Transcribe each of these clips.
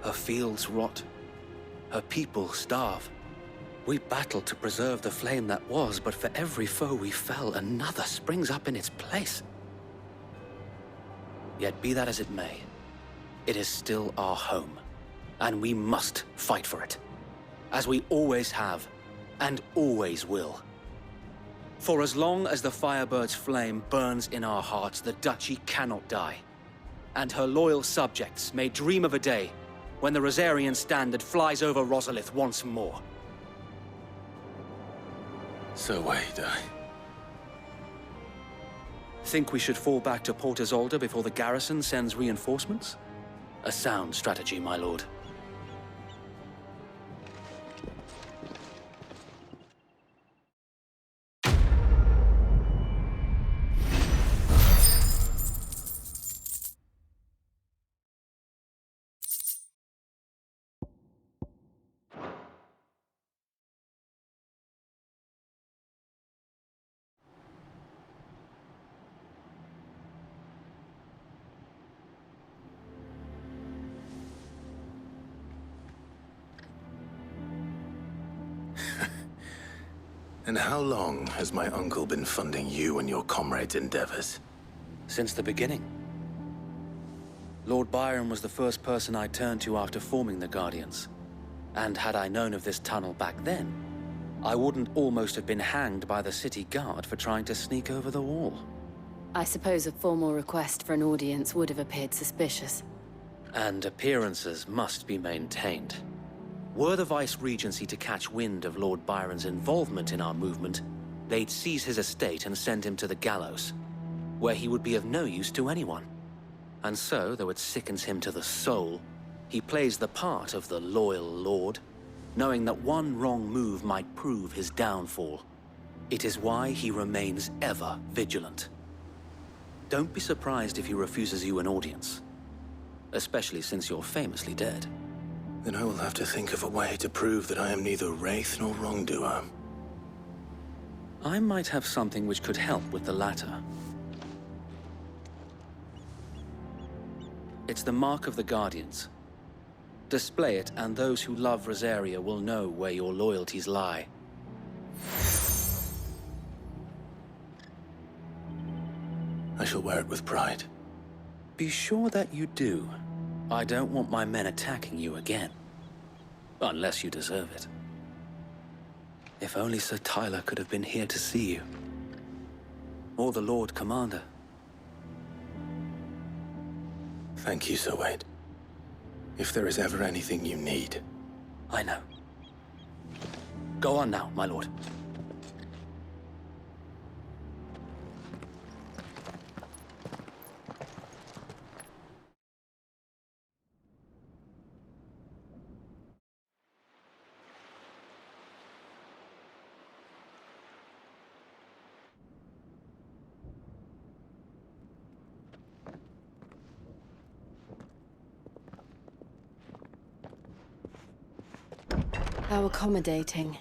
Her fields rot. Her people starve. We battled to preserve the flame that was, but for every foe we fell, another springs up in its place. Yet be that as it may, it is still our home, and we must fight for it, as we always have, and always will. For as long as the Firebird's flame burns in our hearts, the Duchy cannot die, and her loyal subjects may dream of a day when the Rosarian standard flies over Rosalith once more. So wait, Think we should fall back to Port Isolde before the garrison sends reinforcements? A sound strategy, my lord. And how long has my uncle been funding you and your comrades' endeavors? Since the beginning. Lord Byron was the first person I turned to after forming the Guardians. And had I known of this tunnel back then, I wouldn't almost have been hanged by the city guard for trying to sneak over the wall. I suppose a formal request for an audience would have appeared suspicious. And appearances must be maintained. Were the Vice-Regency to catch wind of Lord Byron's involvement in our movement, they'd seize his estate and send him to the gallows, where he would be of no use to anyone. And so, though it sickens him to the soul, he plays the part of the loyal lord, knowing that one wrong move might prove his downfall. It is why he remains ever vigilant. Don't be surprised if he refuses you an audience, especially since you're famously dead. Then I will have to think of a way to prove that I am neither wraith nor wrongdoer. I might have something which could help with the latter. It's the mark of the Guardians. Display it, and those who love Rosaria will know where your loyalties lie. I shall wear it with pride. Be sure that you do. I don't want my men attacking you again. Unless you deserve it. If only Sir Tyler could have been here to see you. Or the Lord Commander. Thank you, Sir Wade. If there is ever anything you need. I know. Go on now, my lord. How accommodating.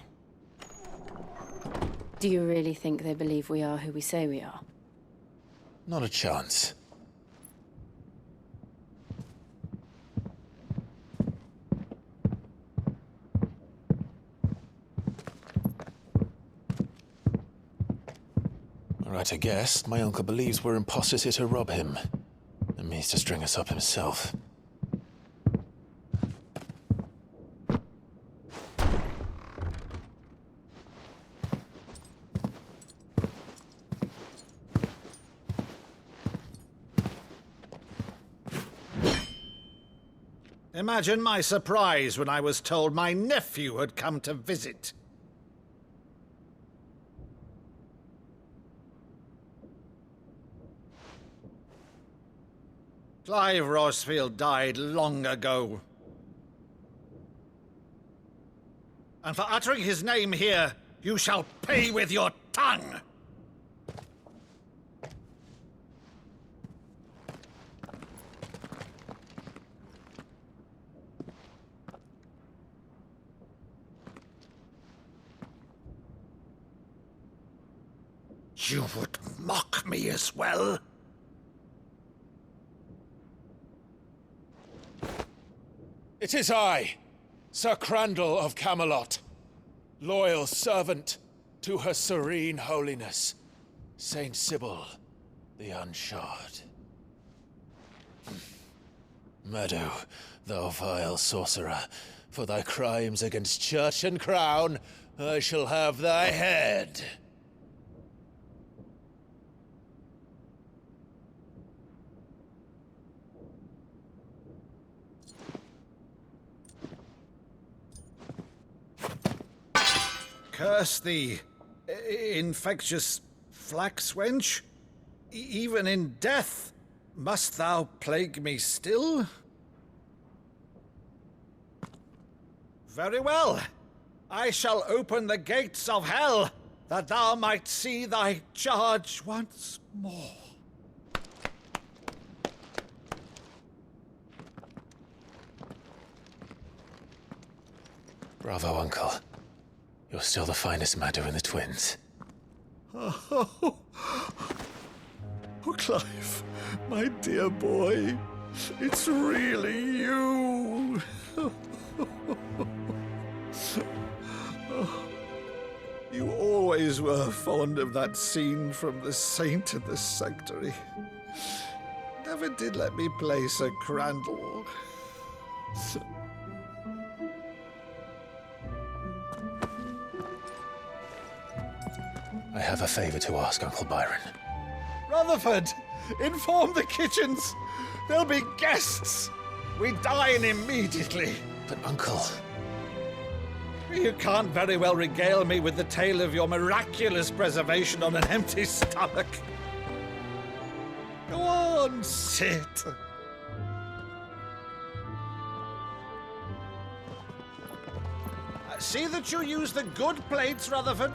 Do you really think they believe we are who we say we are? Not a chance. Right, I guess. My uncle believes we're imposters here to rob him. And means to string us up himself. Imagine my surprise when I was told my nephew had come to visit. Clive Rosfield died long ago. And for uttering his name here, you shall pay with your tongue! You would mock me as well? It is I, Sir Crandall of Camelot, loyal servant to Her Serene Holiness, Saint Sybil the Unshod. Meadow, thou vile sorcerer, for thy crimes against church and crown, I shall have thy head. Curse thee, infectious flax wench. Even in death, must thou plague me still? Very well. I shall open the gates of hell, that thou might see thy charge once more. Bravo, Uncle. You're still the finest Meadow in the twins. Oh, Clive, my dear boy, it's really you. You always were fond of that scene from The Saint in the Sanctuary. Never did let me play Sir Crandall. I have a favor to ask, Uncle Byron. Rutherford, inform the kitchens. There'll be guests. We dine immediately. But, Uncle... You can't very well regale me with the tale of your miraculous preservation on an empty stomach. Go on, sit. See that you use the good plates, Rutherford.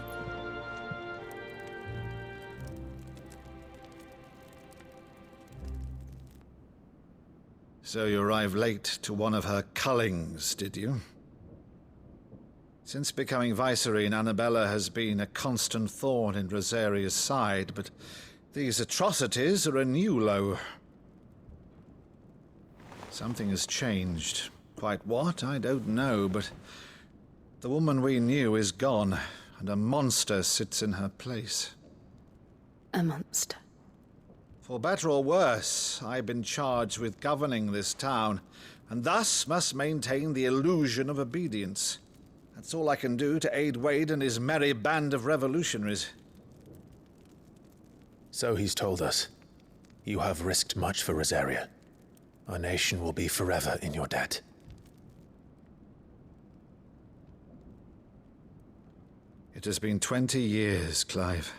So you arrived late to one of her cullings, did you? Since becoming Vicereine, Annabella has been a constant thorn in Rosaria's side, but these atrocities are a new low. Something has changed. Quite what, I don't know, but the woman we knew is gone, and a monster sits in her place. A monster. For better or worse, I've been charged with governing this town, and thus must maintain the illusion of obedience. That's all I can do to aid Wade and his merry band of revolutionaries. So he's told us. You have risked much for Rosaria. Our nation will be forever in your debt. It has been 20 years, Clive.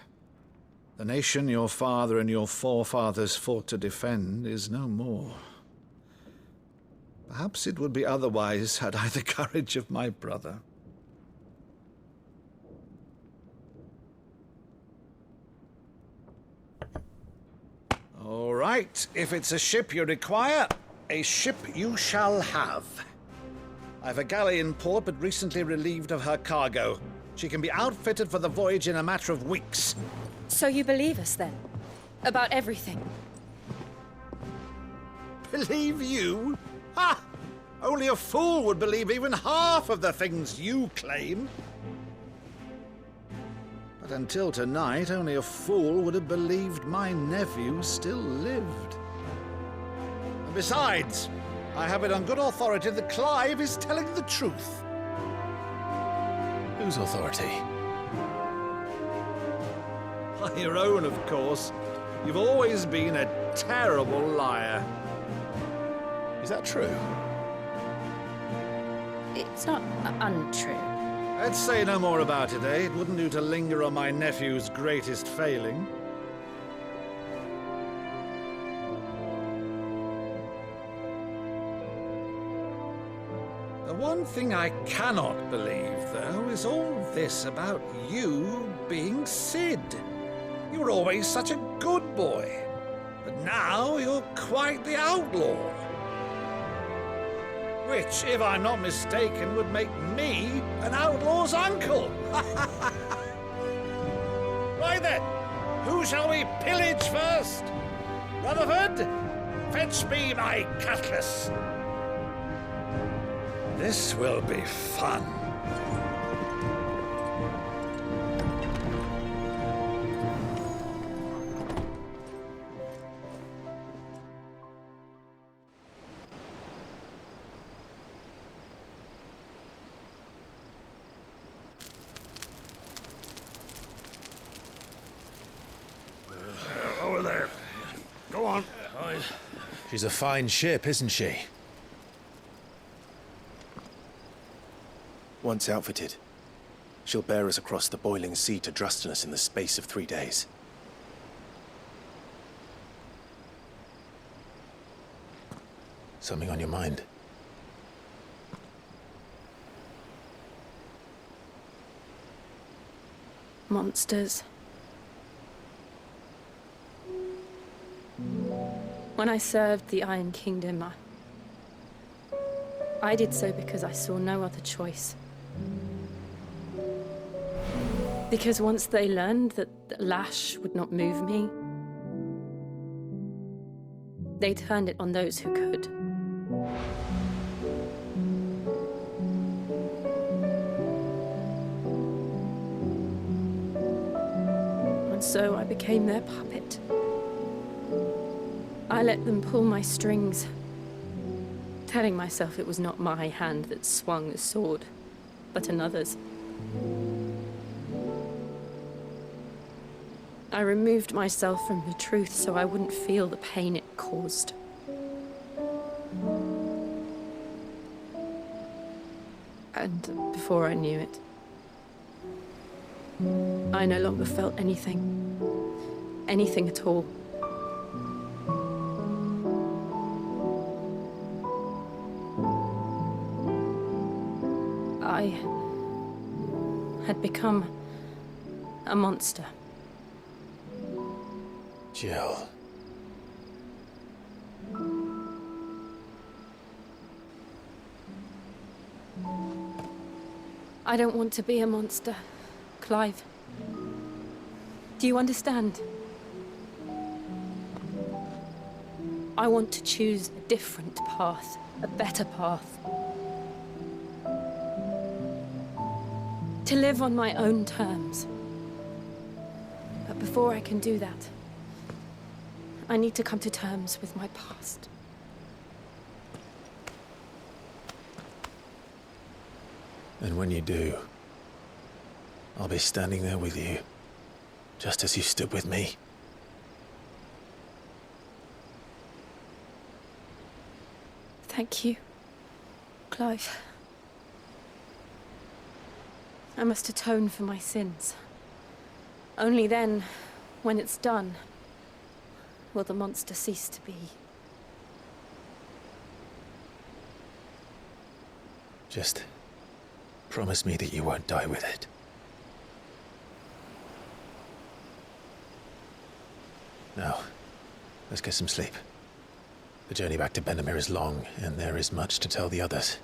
The nation your father and your forefathers fought to defend is no more. Perhaps it would be otherwise had I the courage of my brother. All right, if it's a ship you require, a ship you shall have. I've a galley in port, but recently relieved of her cargo. She can be outfitted for the voyage in a matter of weeks. So you believe us, then? About everything? Believe you? Ha! Only a fool would believe even half of the things you claim. But until tonight, only a fool would have believed my nephew still lived. And besides, I have it on good authority that Clive is telling the truth. Whose authority? On your own, of course. You've always been a terrible liar. Is that true? It's not untrue. Let's say no more about it, eh? It wouldn't do to linger on my nephew's greatest failing. The one thing I cannot believe, though, is all this about you being Sid. You were always such a good boy, but now you're quite the outlaw. Which, if I'm not mistaken, would make me an outlaw's uncle. Right then, who shall we pillage first? Rutherford, fetch me my cutlass. This will be fun. Over there. Go on. She's a fine ship, isn't she? Once outfitted, she'll bear us across the boiling sea to Drustinus in the space of 3 days. Something on your mind? Monsters. When I served the Iron Kingdom, I did so because I saw no other choice. Because once they learned that the lash would not move me, they turned it on those who could. And so I became their puppet. I let them pull my strings, telling myself it was not my hand that swung the sword, but another's. I removed myself from the truth so I wouldn't feel the pain it caused. And before I knew it, I no longer felt anything. Anything at all. I had become a monster. Jill. I don't want to be a monster, Clive. Do you understand? I want to choose a different path, a better path. To live on my own terms. But before I can do that, I need to come to terms with my past. And when you do, I'll be standing there with you, just as you stood with me. Thank you, Clive. I must atone for my sins. Only then, when it's done, will the monster cease to be. Just promise me that you won't die with it. Now, let's get some sleep. The journey back to Benamir is long, and there is much to tell the others.